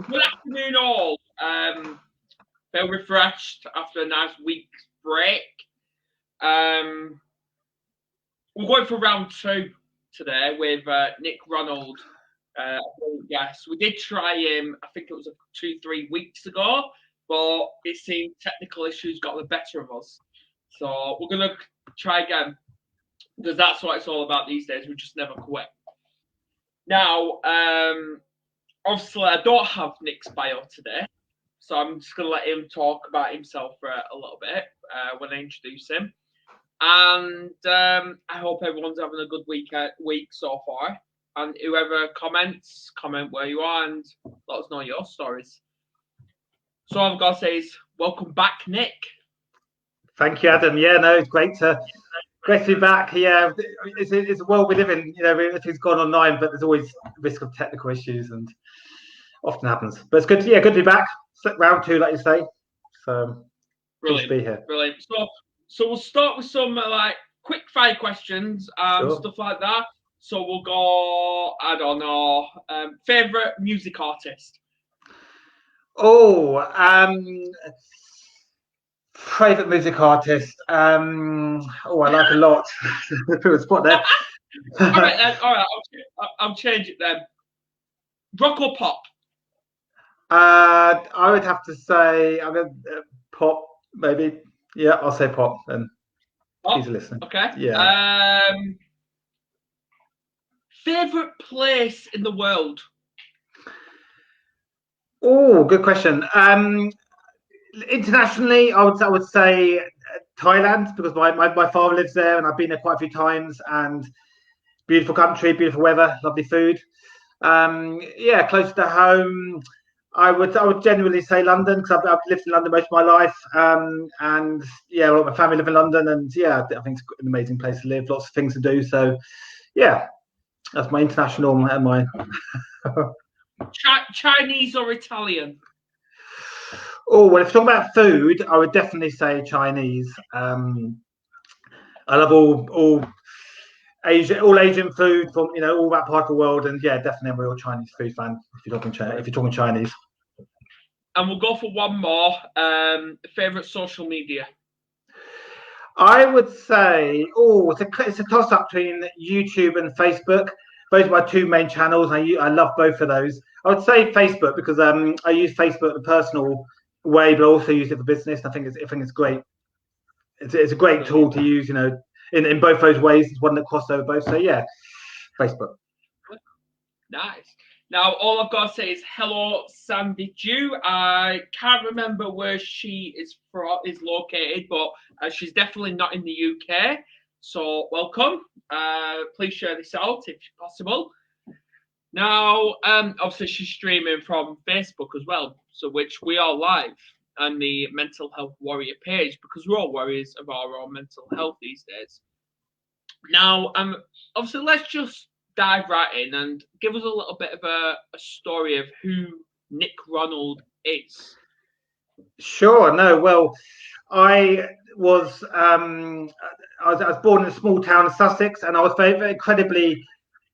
Good afternoon, all. Feel refreshed after a nice week's break. We're going for round two today with Nick Ronald. Yes, we did try him. I think it was 2-3 weeks ago, but it seemed technical issues got the better of us. So we're gonna try again because that's what it's all about these days. We just never quit. Now, obviously, I don't have Nick's bio today, so I'm just going to let him talk about himself for a little bit when I introduce him. And I hope everyone's having a good week so far. And whoever comments, comment where you are and let us know your stories. So all I've got to say is welcome back, Nick. Thank you, Adam. Yeah, no, it's great to be back. Yeah, it's a world we live in. You know, everything's gone online, but there's always risk of technical issues, and often happens. But it's good. Good to be back. Round two, like you say. So brilliant to be here. Brilliant. So we'll start with some like quick fire questions, stuff like that. So we'll go. I don't know. Favorite music artist. Favorite music artist. I like a lot. Put a spot there. All right, then. All right. I'll change it then. Rock or pop? I would have to say pop, maybe. Yeah, I'll say pop then. Pop? Easy listening. Okay. Yeah. Favorite place in the world? Oh, good question. Internationally, I would say Thailand, because my father lives there and I've been there quite a few times, and beautiful country, beautiful weather, lovely food. Close to home, I would generally say London, because I've lived in London most of my life, and yeah, my family live in London, and yeah, I think it's an amazing place to live, lots of things to do. So yeah, that's my international and my Chinese or Italian? Oh, well, if you're talking about food, I would definitely say Chinese. I love all Asian food from all that part of the world, and yeah, definitely I'm a real Chinese food fan. If you're talking Chinese. And we'll go for one more. Favorite social media? I would say, it's a toss up between YouTube and Facebook. Those are my two main channels. I love both of those. I would say Facebook because I use Facebook in a personal way, but also use it for business. I think it's great. It's a great tool to use, in both those ways. It's one that crosses over both. So yeah, Facebook. Nice. Now all I've got to say is hello, Sandy Dew. I can't remember where she is located, but she's definitely not in the UK. So welcome. Please share this out if possible. Now, obviously she's streaming from Facebook as well, so which we are live on the Mental Health Warrior page, because we're all warriors of our own mental health these days. Now, obviously let's just dive right in and give us a little bit of a story of who Nick Ronald is. Sure. No. Well, I was born in a small town in Sussex, and I was very incredibly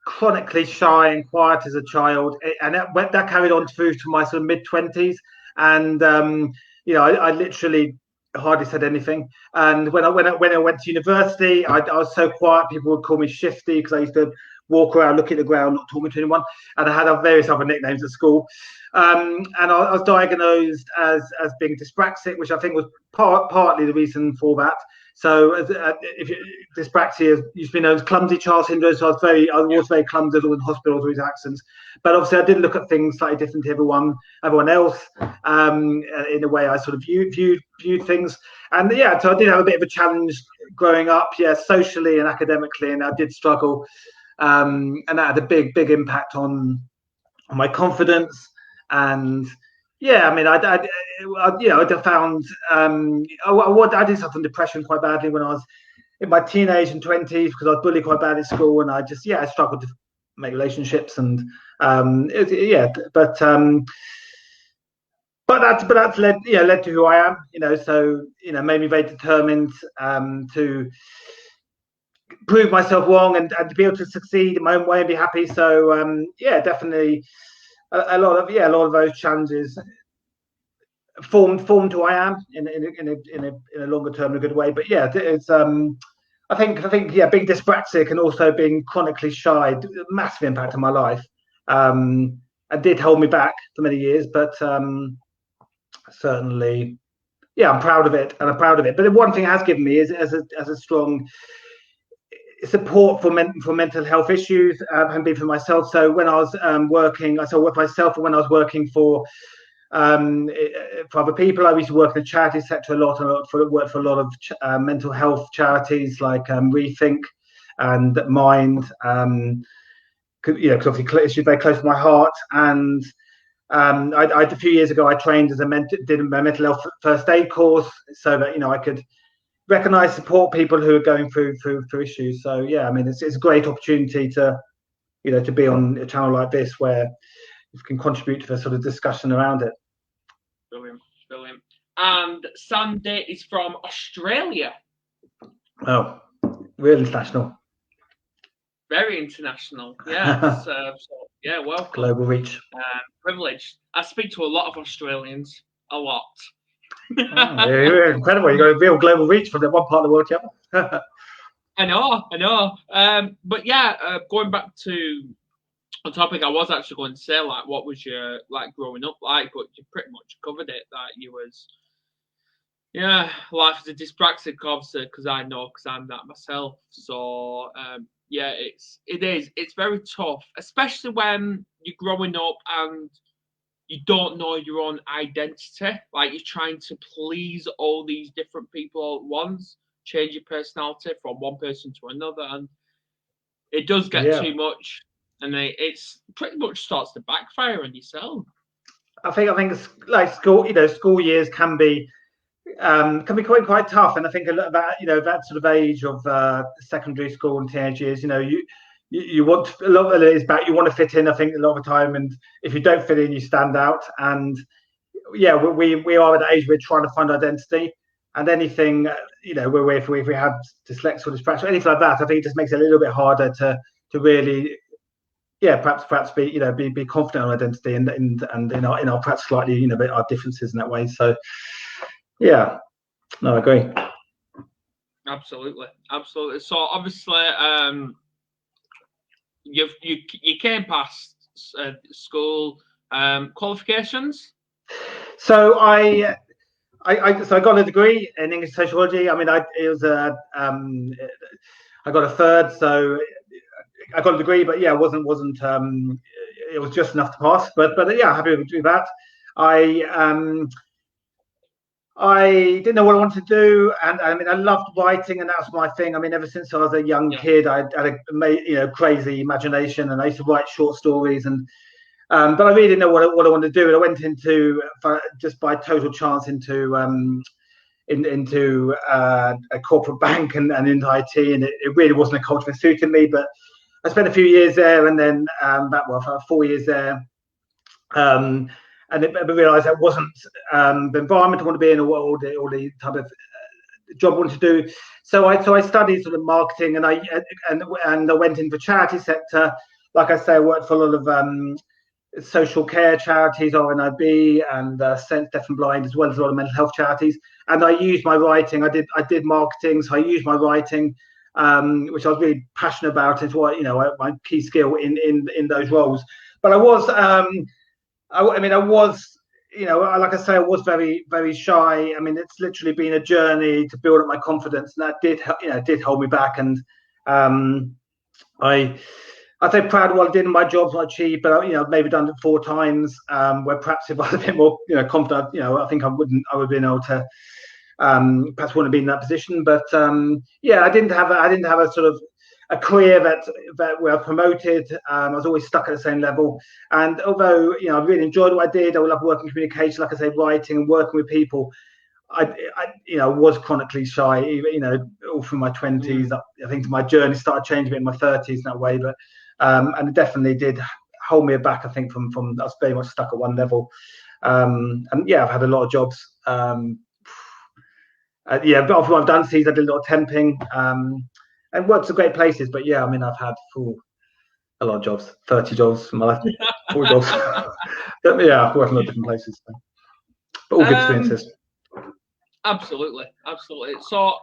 chronically shy and quiet as a child, and that carried on through to my sort of mid-20s. And I literally hardly said anything. And when I went to university, I was so quiet. People would call me shifty because I used to walk around, looking at the ground, not talking to anyone. And I had various other nicknames at school. And I was diagnosed as being dyspraxic, which I think was partly the reason for that. So dyspraxia used to be known as clumsy child syndrome. So I was very clumsy in hospitals with accidents. But obviously I did look at things slightly different to everyone else, in a way I sort of viewed things. And yeah, so I did have a bit of a challenge growing up, socially and academically, and I did struggle. And that had a big impact on my confidence. And yeah, I mean, I found I did suffer from depression quite badly when I was in my teenage and 20s, because I was bullied quite bad at school, and I struggled to make relationships, and but that's led to who I am, so made me very determined to prove myself wrong and to be able to succeed in my own way and be happy. So definitely a lot of those challenges formed who I am in a longer term, in a good way. But yeah, it's I think being dyspraxic and also being chronically shy, massive impact on my life. It did hold me back for many years, but certainly, yeah, I'm proud of it, But the one thing it has given me is as a strong support for mental health issues, and be for myself. So when I was working, I work for myself, and when I was working for other people, I used to work in the charity sector a lot, work for a lot of mental health charities like Rethink and Mind. Because obviously issues very close to my heart. And a few years ago, I trained as did a mental health first aid course, so that I could recognise, support people who are going through issues. So yeah, I mean, it's a great opportunity to to be on a channel like this where you can contribute to the sort of discussion around it. Brilliant. And Sandy is from Australia. Oh, real international. Very international, yeah. So yeah, welcome. Global reach. Privileged. I speak to a lot of Australians, a lot. You're incredible. You got a real global reach from that one part of the world, yeah. I know. But yeah, going back to a topic, I was actually going to say, like, what was your growing up like? But you pretty much covered it. That you was, life as a dyspraxic officer, because I'm that myself. So yeah, it's very tough, especially when you're growing up and you don't know your own identity. Like, you're trying to please all these different people at once, change your personality from one person to another, and it does get too much, and it's pretty much starts to backfire on yourself. I think it's like school. School years can be quite tough, and I think a lot of that that sort of age of secondary school and teenage years, you want a lot of it is about you want to fit in. I think a lot of the time, and if you don't fit in, you stand out. And yeah, we are at the age we're trying to find identity, and anything if we have dyslexia or dyspraxia or anything like that, I think it just makes it a little bit harder to really perhaps be confident in identity and in our perhaps slightly our differences in that way. So yeah, no, I agree. Absolutely. So obviously, you came past school qualifications. So I got a degree in English sociology. I mean, I got a third, so I got a degree, but yeah, it wasn't it was just enough to pass. But yeah, happy to do that. I didn't know what I wanted to do, and I mean, I loved writing, and that was my thing. I mean, ever since I was a young kid, I had a crazy imagination, and I used to write short stories. And but I really didn't know what I wanted to do, and I went into just by total chance into a corporate bank and into IT, and it really wasn't a culture that suited me. But I spent a few years there, and then about 4 years there. And I realised that wasn't the environment I want to be in, or the type of job I wanted to do. So I studied sort of marketing, and I went into the charity sector. Like I say, I worked for a lot of social care charities, RNIB, and Sense Deaf and Blind, as well as a lot of mental health charities. And I used my writing. I did marketing, so I used my writing, which I was really passionate about. Is what my key skill in those roles. But I was. I was, like I say, I was very, very shy. I mean, it's literally been a journey to build up my confidence, and that did hold me back. And I'd say proud of what I did in my jobs, not cheap, but maybe done it 4 times. Where perhaps if I was a bit more, confident, I think I would have been able to, perhaps wouldn't have been in that position. But yeah, I didn't have a sort of a career that were promoted. I was always stuck at the same level, and although I really enjoyed what I did, I love working in communication, like I say, writing and working with people. I was chronically shy, all through my 20s. I think my journey started changing a bit in my 30s in that way, but and it definitely did hold me back. I think from I was very much stuck at one level, and yeah, I've had a lot of jobs. But after I've done C's, I did a lot of temping. And worked at great places, but yeah, I mean, I've had a lot of jobs, 30 jobs in my life, 40 jobs. Yeah, working at different places, but all good experiences. Absolutely. So,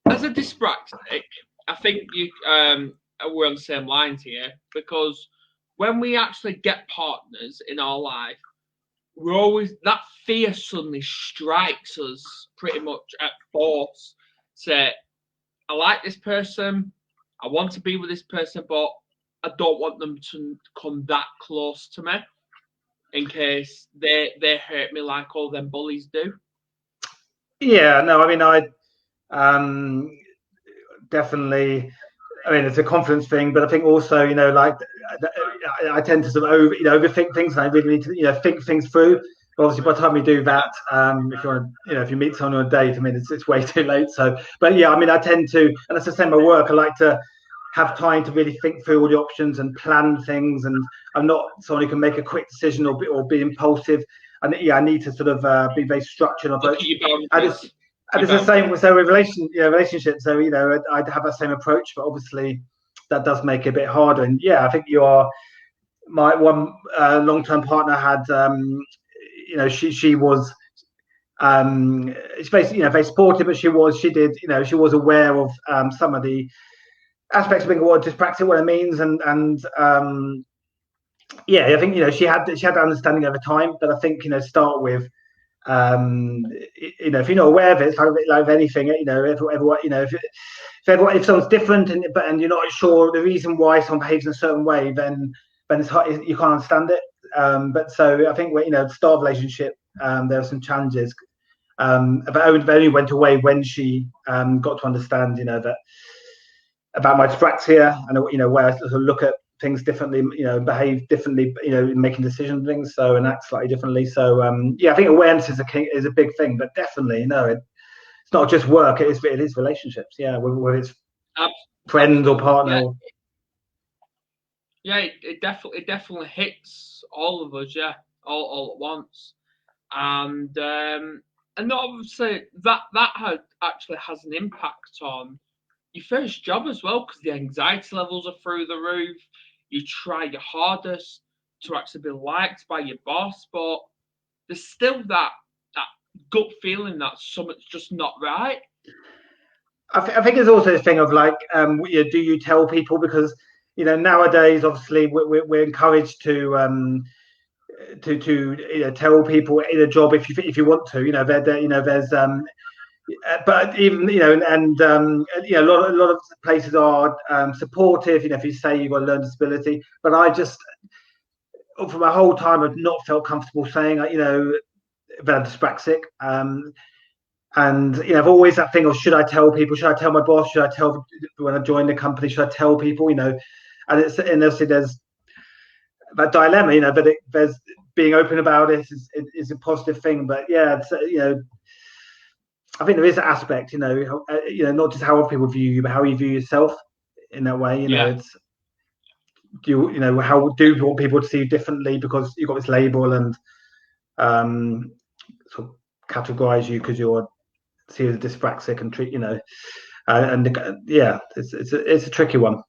as a dyspraxic, I think we're on the same lines here, because when we actually get partners in our life, we're always, that fear suddenly strikes us pretty much at force. Say, I like this person, I want to be with this person, but I don't want them to come that close to me in case they hurt me like all them bullies do. Yeah, no, I mean, I definitely, I mean, it's a confidence thing, but I think also, like I tend to sort of overthink things, and I really need to, think things through. But obviously, by the time you do that, if you want to, if you meet someone on a date, I mean, it's way too late. So, but yeah, I mean, I tend to, and that's the same at work. I like to have time to really think through all the options and plan things, and I'm not someone who can make a quick decision or be impulsive. And yeah, I need to sort of be very structured approach. And it's the same with relationships. So I'd have that same approach, but obviously that does make it a bit harder. And yeah, I think my one long-term partner had, she was, she's basically very supportive, but she was aware of some of the aspects of being dyspraxic, what it means, and yeah, I think she had the understanding over time. But I think start with. If you're not aware of it, it's like anything. If someone's different and you're not sure the reason why someone behaves in a certain way, then it's hard, you can't understand it. But so I think start of relationship, there were some challenges, but only went away when she got to understand that about my dyspraxia and where I sort of look at things differently, behave differently, making decisions and things, so, and act slightly differently. So yeah, I think awareness is a big thing, but definitely it's not just work, it is relationships, yeah, whether it's friends or partner. Yeah, it definitely hits all of us, yeah, all at once. And obviously that actually has an impact on your first job as well, because the anxiety levels are through the roof. You try your hardest to actually be liked by your boss, but there's still that gut feeling that something's just not right. I think it's also a thing of like, do you tell people? Because nowadays, obviously, we're encouraged to tell people in a job if you want to. There's but even a lot of places are supportive. If you say you've got a learning disability, but I just for my whole time I've not felt comfortable saying that I'm dyspraxic. And I've always that thing of, should I tell people? Should I tell my boss? Should I tell when I join the company? Should I tell people? And obviously there's that dilemma. But there's being open about it is a positive thing. But yeah, it's, I think there is an aspect, not just how people view you, but how you view yourself in that way. It's how do you want people to see you differently because you've got this label and sort of categorize you because you're seen as dyspraxic and treat and yeah, it's a tricky one.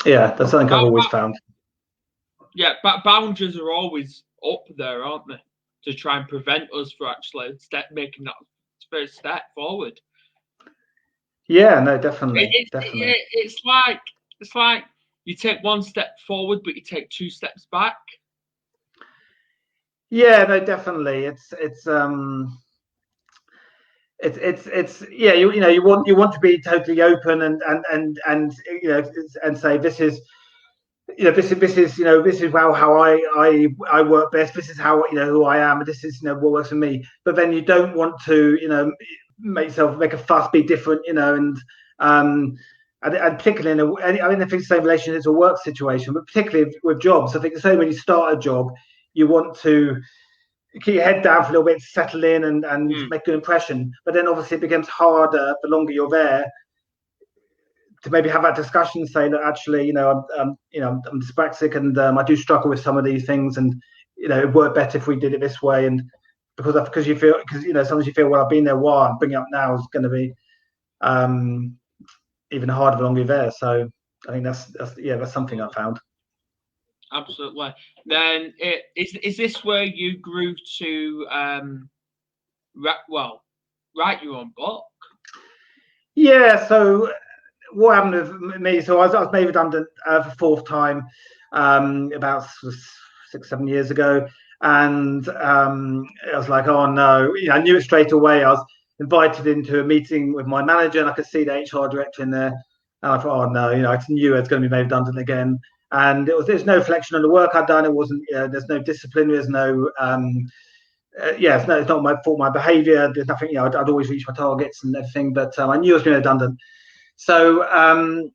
Yeah, that's something I've always found. Yeah, but boundaries are always up there, aren't they? To try and prevent us from actually making that first step forward. Yeah, no, definitely. It's like you take one step forward, but you take two steps back. Yeah, no, definitely. It's yeah. You want to be totally open and say this is. This is how I work best. This is how who I am. This is what works for me. But then you don't want to make a fuss, be different. And particularly I think the same relation is a work situation, but particularly with jobs. I think the same when you start a job, you want to keep your head down for a little bit, settle in, and make a good impression. But then obviously it becomes harder the longer you're there, to maybe have that discussion, say that actually, I'm dyspraxic and I do struggle with some of these things, and it'd work better if we did it this way. And because you feel, sometimes you feel, well, I've been there a while, and bringing it up now is going to be even harder the longer you're there. So I think that's something I found. Absolutely. Then is this where you grew to write your own book? Yeah. So what happened with me? So I was made redundant for the fourth time about 6-7 years ago, and I was like, oh no, I knew it straight away. I was invited into a meeting with my manager, and I could see the HR director in there, and I thought, oh no, I knew I was going to be made redundant again. And there's no reflection on the work I'd done. It wasn't. There's no discipline. There's no. It's not my fault. My behaviour. There's nothing. I'd always reach my targets and everything, but I knew I was going to be redundant. So and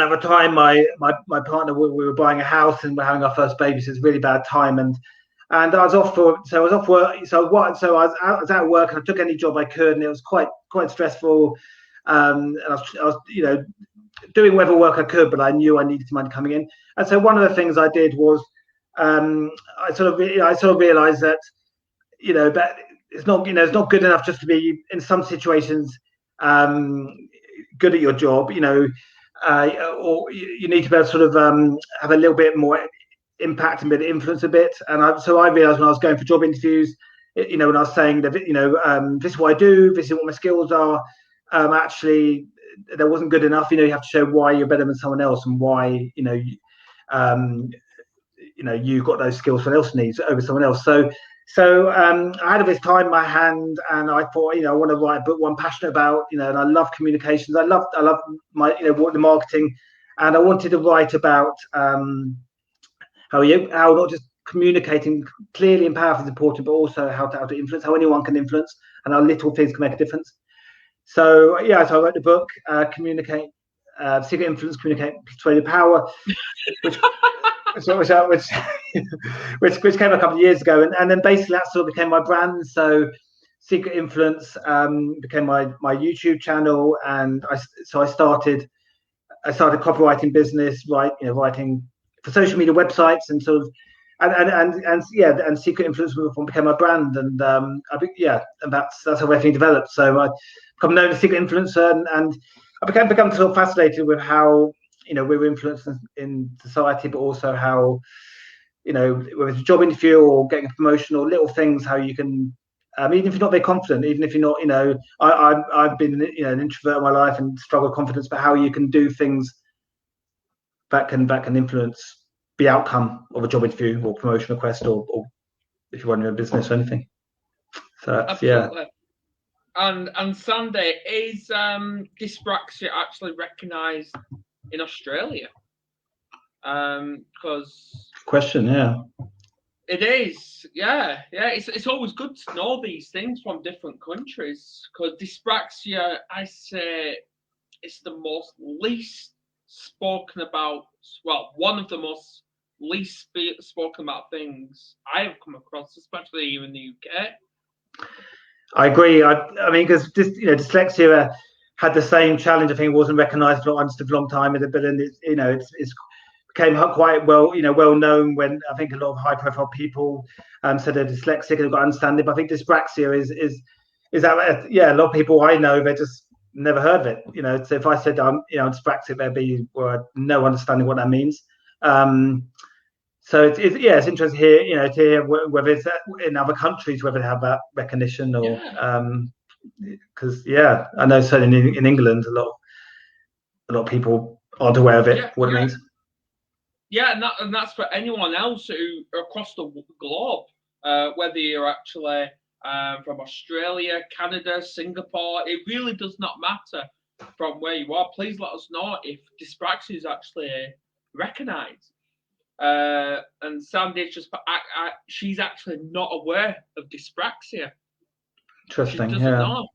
at the time, my partner, we were buying a house and we're having our first baby, so it's a really bad time. And I was off work. So I was out of work and I took any job I could, and it was quite stressful. And I was doing whatever work I could, but I knew I needed money coming in. And so one of the things I did was I sort of realized that that it's not good enough just to be in some situations good at your job, or you need to be able to sort of have a little bit more impact and bit of influence a bit. And so I realized when I was going for job interviews, when I was saying that this is what I do, this is what my skills are, actually that wasn't good enough. You have to show why you're better than someone else and why you've got those skills someone else needs over someone else. So I had this time in my hand, and I thought, I want to write a book what I'm passionate about, and I love communications. I love my, the marketing, and I wanted to write about how not just communicating clearly and powerfully is important, but also how to influence, how anyone can influence, and how little things can make a difference. So so I wrote the book, Communicate, Secret Influence, Communicate, Persuade Power, which came a couple of years ago, and then basically that sort of became my brand. So Secret Influence became my YouTube channel, and I started copywriting business, writing for social media websites, and sort of and Secret Influence became my brand, and and that's how everything developed. So I become known as Secret Influencer, and I become sort of fascinated with how we're influenced in society, but also how whether it's a job interview or getting a promotion or little things, how you can even if you're not very confident, even if you're not I've been an introvert in my life and struggled with confidence, but how you can do things that can influence the outcome of a job interview or promotion request, or if you're running a business or anything. So absolutely. And Sandy, is dyspraxia actually recognised in Australia? Because question, it is, yeah. It's always good to know these things from different countries, because dyspraxia, I say, it's the most least spoken about. Well, one of the most least spoken about things I have come across, especially here in the UK. I agree. I mean, because dyslexia had the same challenge. I think it wasn't recognised for a long time, but it's became quite well known when I think a lot of high profile people said they're dyslexic and got understanding. But I think dyspraxia is that a lot of people I know, they just never heard of it. So if I said I'm dyspraxic, there'd be no understanding what that means. So it's interesting here, to hear whether it's in other countries, whether they have that recognition, or because I know certainly in England a lot of people aren't aware of it, what it means. Yeah, and that's for anyone else who across the globe, whether you're actually from Australia, Canada, Singapore, it really does not matter from where you are. Please let us know if dyspraxia is actually recognised. And Sandy, she's actually not aware of dyspraxia. Interesting. She doesn't know.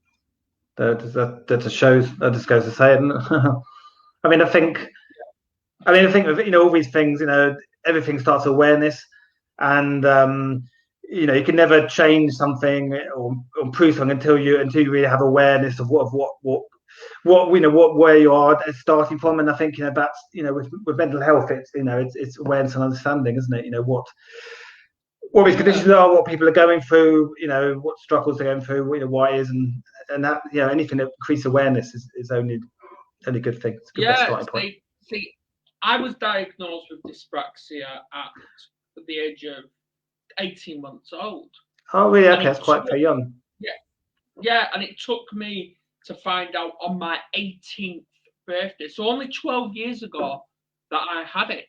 That just goes to say it. I mean, I think with all these things, everything starts with awareness, and you can never change something or improve something until you really have awareness of where you are starting from. And I think that's with mental health, it's awareness and understanding, isn't it? What these conditions are, what people are going through, what struggles they're going through, why it is, and that anything that increases awareness is only a good thing. It's a good starting point. See, I was diagnosed with dyspraxia at the age of 18 months old. Oh, really? Okay, that's quite very young. Yeah, and it took me to find out on my 18th birthday, so only 12 years ago, that I had it.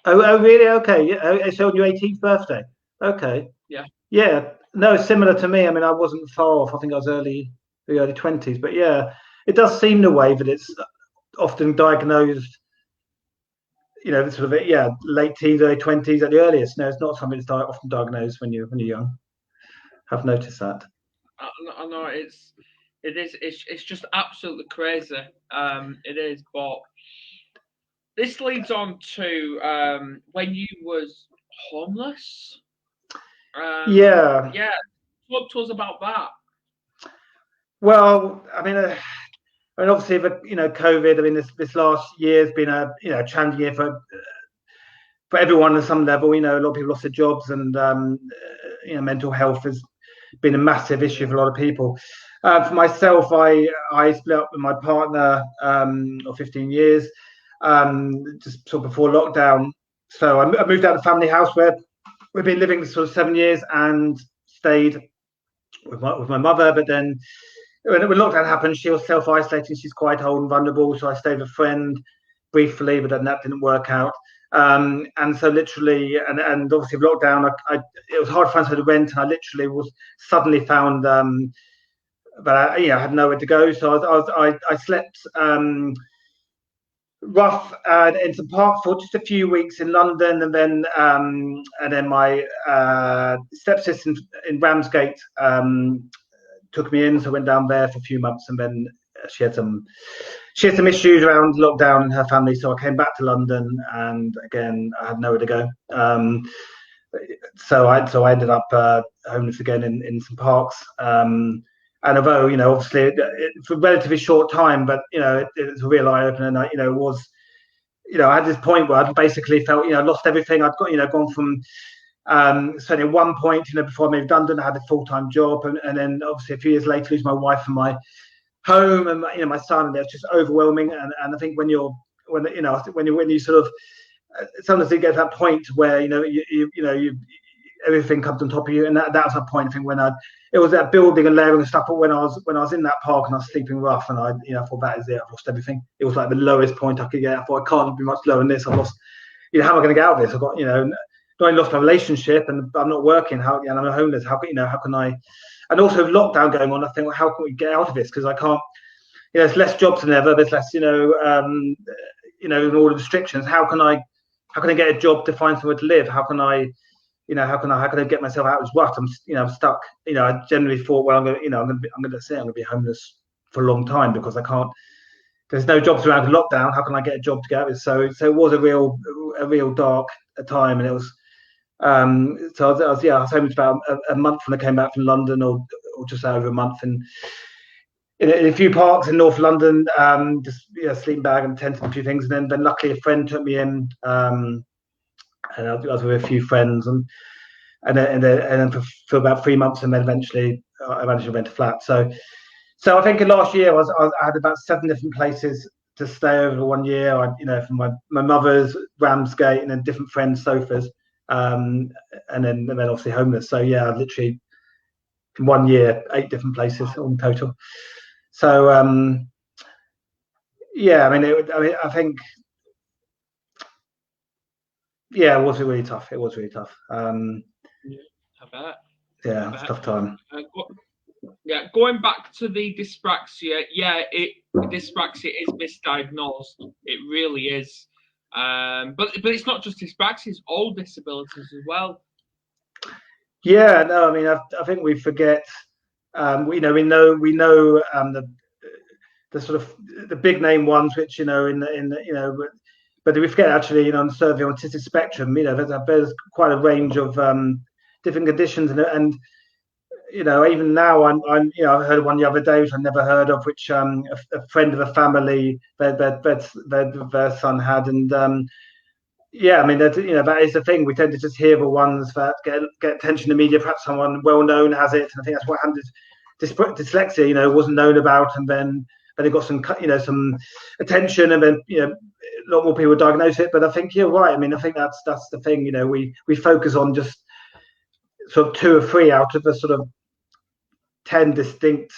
Oh, really? Okay. Yeah. It's on your 18th birthday. Okay. Yeah. Yeah. No, similar to me. I mean, I wasn't far off. I think I was the early 20s. But yeah, it does seem the way that it's often diagnosed, sort of, late teens, early 20s at the earliest. No, it's not something that's often diagnosed when you're young. I've noticed that. I know it's just absolutely crazy. It is, but this leads on to when you was homeless. Yeah. Talk to us about that. Well, I mean, obviously, COVID. I mean, this last year has been a challenging year for everyone at some level. A lot of people lost their jobs, and mental health has been a massive issue for a lot of people. For myself, I split up with my partner of 15 years, just sort of before lockdown. So I moved out of the family house where we've been living sort of 7 years, and stayed with my mother. But then when lockdown happened, she was self-isolating. She's quite old and vulnerable, so I stayed with a friend briefly, but then that didn't work out. And so literally, and obviously with lockdown, it was hard to find somewhere to rent, and I literally was suddenly found that I had nowhere to go. So I slept rough in some park for just a few weeks in London, and then my stepsister in Ramsgate took me in, so I went down there for a few months, and then she had some issues around lockdown in her family, so I came back to London, and again I had nowhere to go. So I ended up homeless again in some parks. And although obviously for a relatively short time, but it was a real eye opener. And it was, I had this point where I basically felt lost everything. I'd got gone from certainly at one point, before I moved to London, I had a full-time job, and then obviously a few years later, lose my wife and my home, and my son, and it's just overwhelming. And I think when you sort of sometimes you get to that point where you everything comes on top of you, and that was a point. I think when it was that building and layering of stuff. But when I was in that park and I was sleeping rough, and I thought, that is it, I've lost everything. It was like the lowest point I could get. I thought, I can't be much lower than this. I've lost. How am I going to get out of this? I've got not only lost my relationship, and I'm not working. And I'm homeless. How can I? And also with lockdown going on, I think, well, how can we get out of this? Because I can't. There's less jobs than ever. There's less in all the restrictions. How can I get a job to find somewhere to live? How can I get myself out of this rut? I'm stuck. I generally thought, well, I'm going to be homeless for a long time, because I can't. There's no jobs around the lockdown. How can I get a job to get out of this? So it was a real dark time, and it was. So I was homeless about a month when I came back from London, or just over a month, and in a few parks in North London, just sleeping bag and tent and a few things, and then luckily a friend took me in. And I was with a few friends, and then for about 3 months, and then eventually I managed to rent a flat. So I think last year I had about 7 different places to stay over 1 year. From my mother's, Ramsgate, and then different friends' sofas, and then obviously homeless. So yeah, literally in 1 year, 8 different places in total. So I think. Yeah, it was really tough. It was really tough. I bet. Yeah, it was a tough time. Going back to the dyspraxia, dyspraxia is misdiagnosed. It really is. But it's not just dyspraxia; it's all disabilities as well. Yeah, no, I mean, I think we forget. We know the sort of the big name ones, which but we forget actually, on the survey on autistic spectrum, there's quite a range of different conditions, and even now I heard one the other day which I never heard of, which a friend of a family their son had, and that is the thing. We tend to just hear the ones that get attention in the media. Perhaps someone well known has it, and I think that's what happened. Dyslexia, wasn't known about, and then it got some attention, and then lot more people diagnose it. But I think you're right. I mean, I think that's the thing. You know, we focus on just sort of 2 or 3 out of the sort of 10 distinct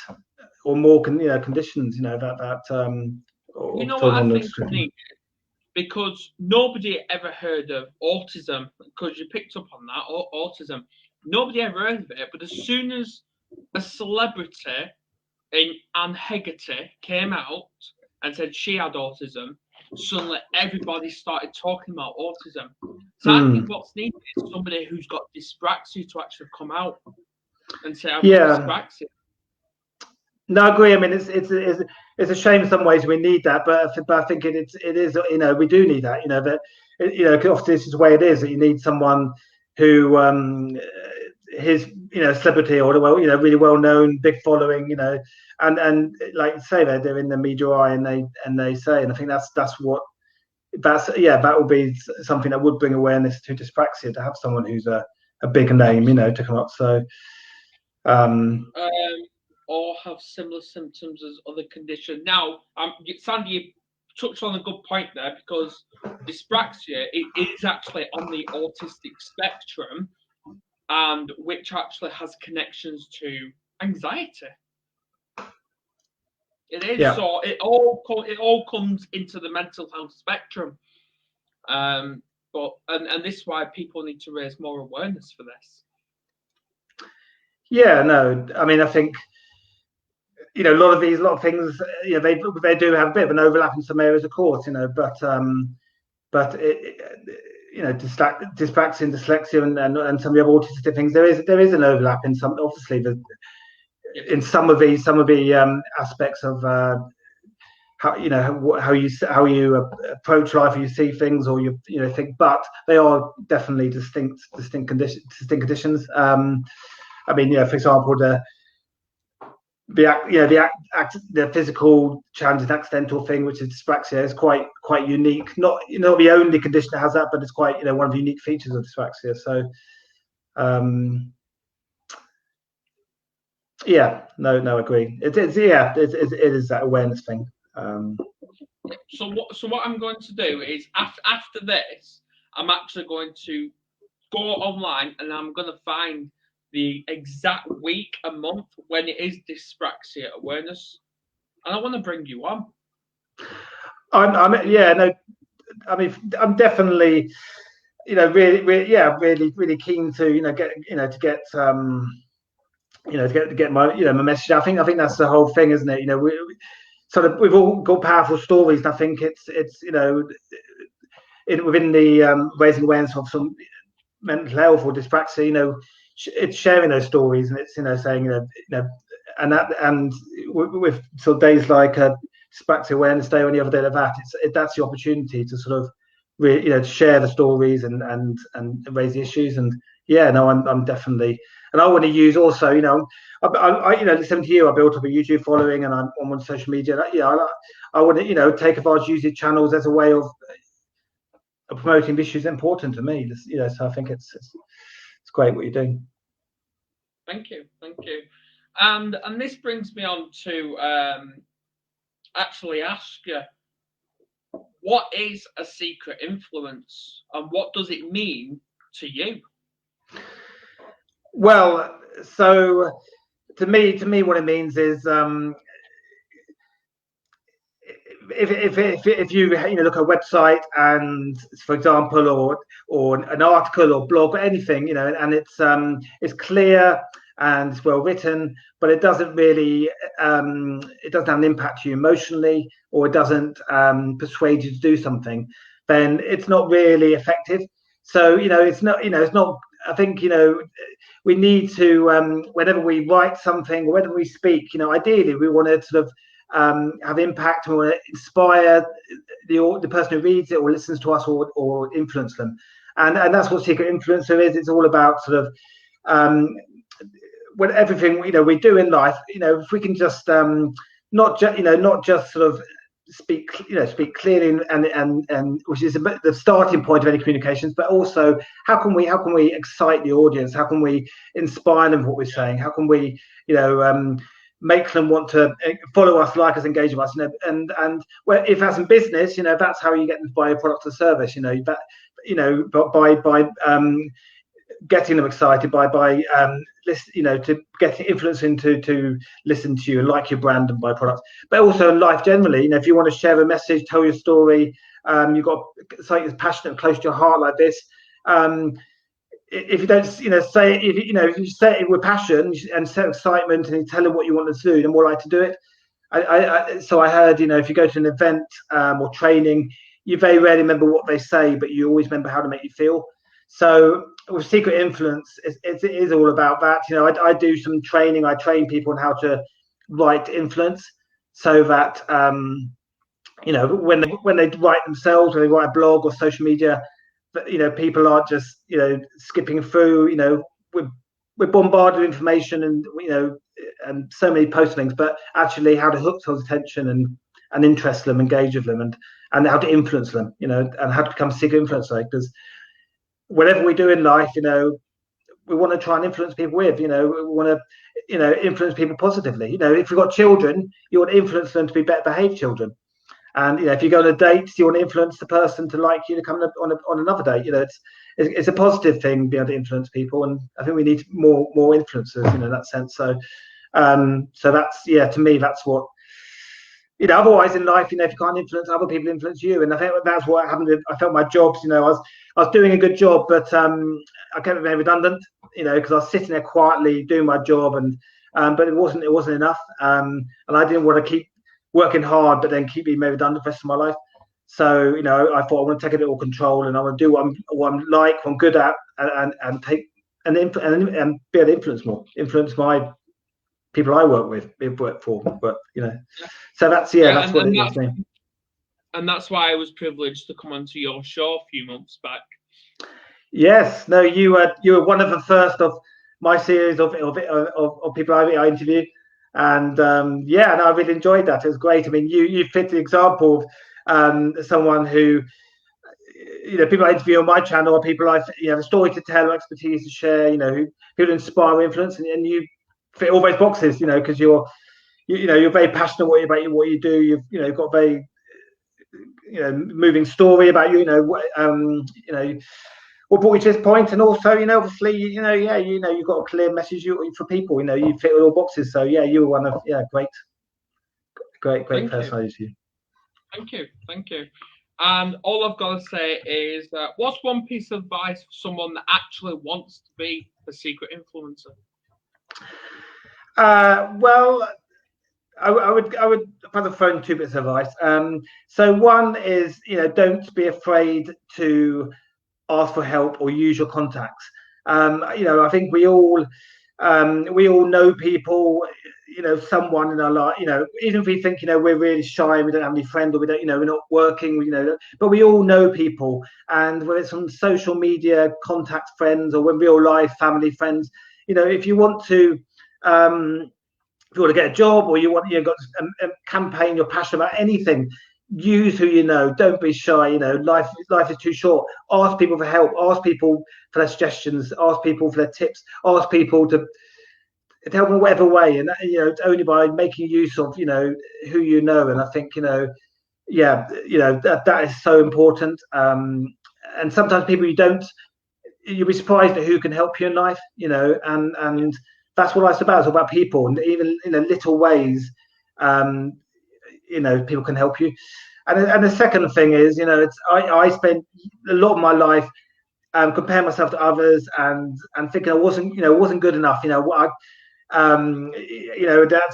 or more conditions. You know that you know what I think we need, because nobody ever heard of autism, because you picked up on that autism. Nobody ever heard of it, but as soon as a celebrity in Anne Hegarty came out and said she had autism, suddenly everybody started talking about autism. So I think what's needed is somebody who's got dyspraxia to actually come out and say, I've got dyspraxia. No, I agree. I mean, it's a shame in some ways we need that, but I think it is, you know, we do need that, you know, that, you know, often this is the way it is, that you need someone who his, you know, celebrity or, well, you know, really well known, big following, you know, and like you say, they're in the media eye, and they say, and I think that will be something that would bring awareness to dyspraxia, to have someone who's a bigger name, you know, to come up. So or have similar symptoms as other conditions. Now, Sandy, you touched on a good point there, because dyspraxia, it is actually on the autistic spectrum, and which actually has connections to anxiety. It is, yeah. So it all comes into the mental health spectrum. But this is why people need to raise more awareness for this. Yeah, no, I mean, I think, you know, a lot of things, you know, they do have a bit of an overlap in some areas, of course, you know, but you know, dyspraxia and dyslexia and some of the other autistic things, there is an overlap in some, obviously, in some of the aspects of how, you know, how you approach life, or you see things, or you know, think, but they are definitely distinct conditions. I mean, you know, for example, the physical challenge and accidental thing, which is dyspraxia, is quite unique. Not the only condition that has that, but it's quite, you know, one of the unique features of dyspraxia. So yeah, no, agree. It is that awareness thing. So what I'm going to do is, after this, I'm actually going to go online, and I'm going to find the exact week and month when it is dyspraxia awareness, and I want to bring you on. I'm definitely, you know, really keen to, you know, get my, you know, my message. I think that's the whole thing, isn't it? You know, we've all got powerful stories, and I think it's you know, within the raising awareness of some mental health or dyspraxia, you know, it's sharing those stories, and it's, you know, saying, you know, and with sort of days like Dyspraxia Awareness Day or any other day like that, that's the opportunity to sort of really, you know, to share the stories and raise the issues. And yeah, no, I'm definitely, and I want to use also, you know, I you know, listening to you, I built up a YouTube following, and I'm on social media. Yeah, I want to, you know, take advantage, use these channels as a way of promoting issues important to me. You know, so I think it's great what you're doing. Thank you. And this brings me on to actually ask you, what is a secret influence, and what does it mean to you? Well, so to me, what it means is, if you know, look at a website, and, for example, or an article or blog or anything, you know, and it's clear and it's well written, but it doesn't really it doesn't have an impact to you emotionally, or it doesn't persuade you to do something, then it's not really effective. So, you know, it's not, I think, you know, we need to, whenever we write something or whenever we speak, you know, ideally we want to sort of have impact, and want to inspire the person who reads it or listens to us, or influence them. And that's what secret influencer is. It's all about sort of when everything, you know, we do in life, you know, if we can just not just sort of speak clearly, and which is the starting point of any communications, but also how can we excite the audience? How can we inspire them with what we're saying? How can we, you know, make them want to follow us, like us, engage with us, and well, if that's in business, that's how you get them to buy a product or service, by getting them excited, by to get influence into to listen to you and like your brand and buy products. But also in life generally, if you want to share a message, tell your story, you've got something that's passionate, close to your heart like this. If you don't, say it, if you say it with passion and set excitement, and you tell them what you want them to do, they're more likely to do it. So I heard, if you go to an event or training, you very rarely remember what they say, but you always remember how to make you feel. So with Secret Influence, it is all about that. I do some training. I train people on how to write influence, so that when they write themselves, or they write a blog or social media, but people aren't just skipping through. We're bombarded with information, and so many postings, but actually how to hook someone's attention and interest them, engage with them, and how to influence them, and how to become a secret influencer. Because whatever we do in life, we want to try and influence people with. We want to influence people positively. If you've got children, you want to influence them to be better behaved children. And if you go on a date, you want to influence the person to like you to come on another date. It's a positive thing, being able to influence people, and I think we need more influencers in that sense. So that's, to me, that's what otherwise in life, if you can't influence other people, influence you. And I think that's what happened. I felt my jobs, I was doing a good job, but I kept it very redundant, because I was sitting there quietly doing my job, and but it wasn't enough, and I didn't want to keep working hard but then keep being made redundant the rest of my life. So I thought I want to take a little control, and I want to do what I'm good at, and take and be able to influence my people I work for. But so that's that's what it is. And that's why I was privileged to come onto your show a few months back. Yes, no, you were one of the first of my series of people I interviewed. And and I really enjoyed that. It was great. I mean, you fit the example of someone who, people I interview on my channel are people have a story to tell, expertise to share, who people inspire, influence, and you fit all those boxes, because you're very passionate about what you do. You've got a very moving story about what brought you to this point, and also obviously you've got a clear message for people. You fit all boxes. So you were one of great personality. Thank you. And all I've got to say is what's one piece of advice for someone that actually wants to be a secret influencer? Well, I would rather throw in two bits of advice. So one is don't be afraid to ask for help or use your contacts. I think we all know people, someone in our life, even if we think we're really shy, we don't have any friends, or we don't, we're not working, but we all know people. And whether it's on social media, contact friends, or in real life, family, friends, if you want to get a job, or you've got a campaign, you're passionate about anything, use who you know. Don't be shy. Life is too short. Ask people for help. Ask people for their suggestions. Ask people for their tips. Ask people to help in whatever way. And it's only by making use of who you know. And I think that is so important. And sometimes people you'll be surprised at who can help you in life. And that's what life's about. It's about people, and even in little ways. People can help you. And the second thing is, I spent a lot of my life comparing myself to others and thinking I wasn't good enough. At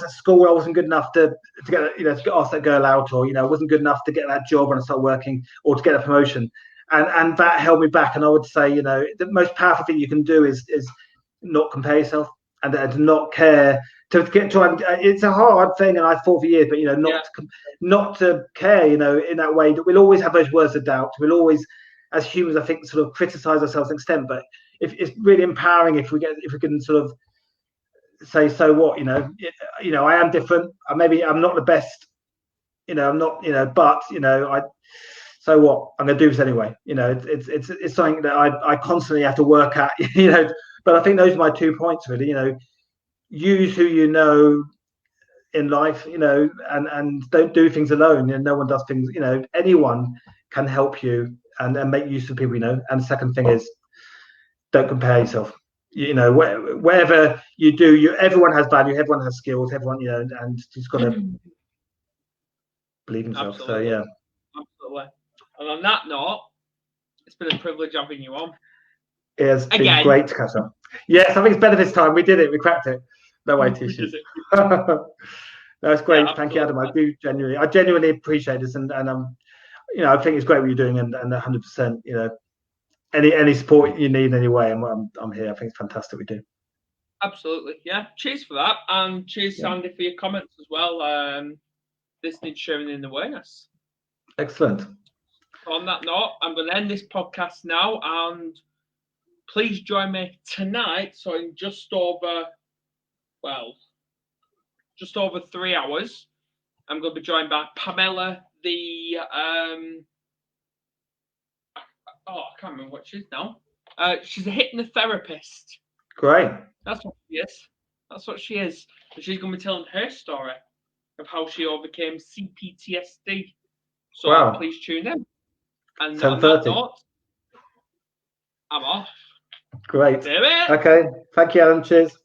school I wasn't good enough to get to ask that girl out, or I wasn't good enough to get that job when I started working, or to get a promotion, and that held me back. And I would say, the most powerful thing you can do is not compare yourself, and to not care. It's a hard thing, and I thought for years, but not to care, in that way. That we'll always have those words of doubt. We'll always, as humans, I think, sort of criticize ourselves to an extent. But if it's really empowering if we can sort of say, so what, I am different. Maybe I'm not the best, I'm not, but so what? I'm going to do this anyway. It's something that I constantly have to work at. But I think those are my 2 points really. Use who you know, in life, and don't do things alone. No one does things. Anyone can help you and make use of people. And the second thing is, don't compare yourself. Wherever you do, everyone has value, everyone has skills, everyone, and just got to believe in himself. Absolutely. So yeah, absolutely. And on that note, it's been a privilege having you on. It has been great to catch up. Yes, I think it's better this time. We did it. We cracked it. No wait issues. That's great. Yeah, thank you, Adam. I genuinely appreciate this, and I think it's great what you're doing, and 100%. Any support you need anyway, I'm here. I think it's fantastic we do. Absolutely, yeah. Cheers for that, and cheers, Sandy, for your comments as well. Listening, sharing, and awareness. Excellent. On that note, I'm going to end this podcast now, and please join me tonight. So in just over 3 hours, I'm going to be joined by Pamela, I can't remember what she is now. She's a hypnotherapist. Great. That's what she is. That's what she is. And she's going to be telling her story of how she overcame CPTSD. So please tune in. And on that note, I'm off. Great. Okay. Thank you, Alan. Cheers.